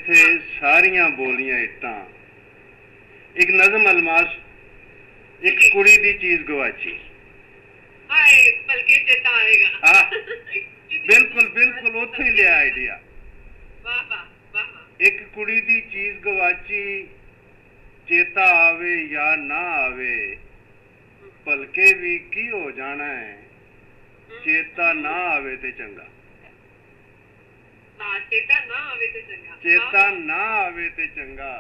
जिथे सारियां बोलियां इट्टां, एक नज़म अलमास, एक कुड़ी दी चीज गवाची। बिल्कुल बिल्कुल उत्थे ही लिया आइडिया। एक कुड़ी दी चीज गवाची, चेता आवे या ना आवे, भलके भी की हो जाना है, चेता ना आवे ते चंगा। चेता ना आवे ते चंगा,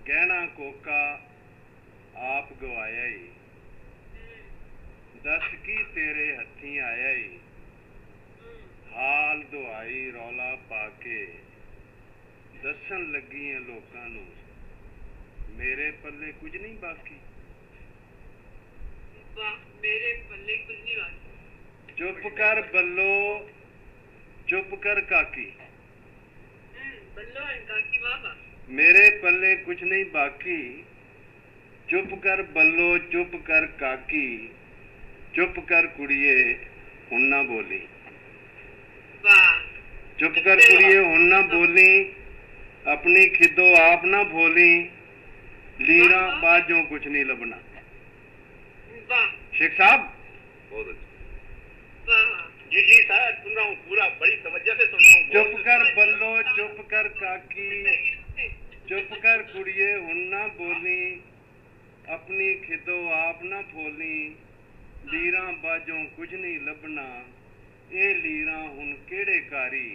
गहना कोका आप गवाया ही, दस की तेरे हथी आया ही, हाल दुआई रौला पाके दसन लगी है लोकां नूं, मेरे पल्ले कुछ नहीं बाकी। मेरे पल्ले कुछ नहीं बाकी। चुप कर बल्लो, चुप कर काकी, बल्लो काकी बाबा, मेरे पल्ले कुछ नहीं बाकी। चुप कर बल्लो, चुप कर काकी, चुप कर कुड़िए हुण ना बोली। चुप कर कुड़िए हुण ना बोली, अपनी खिदो आप ना भोली, लीरा बाजों कुछ नहीं लबना। शेख साहब बहुत अच्छा। जी जी सर, सुन रहा हूँ पूरा, बड़ी तवज्जो से सुन रहा हूँ। चुप कर बल्लो, चुप कर काकी, चुप कर कुड़िए हुण ना बोली, अपनी खिदो आप ना भोली, लीरा बाजों कुछ नहीं लबना, ए लीरा हुण केड़े कारी,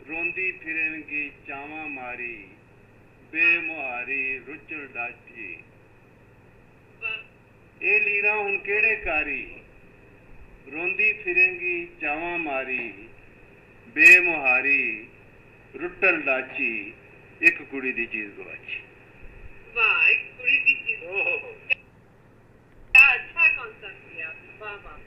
रोंदी फिरनगी चावा मारी, बेमुहारी रुचल डाची। ए लीरा हुण केड़े कारी, रोंदी फिरेंगी चावा मारी, बेमुहारी रुटल डाची, एक कुड़ी दी चीज गवाची। वाह, एक कुड़ी दी चीज। क्या अच्छा कॉन्सेप्ट किया। वाह वाह।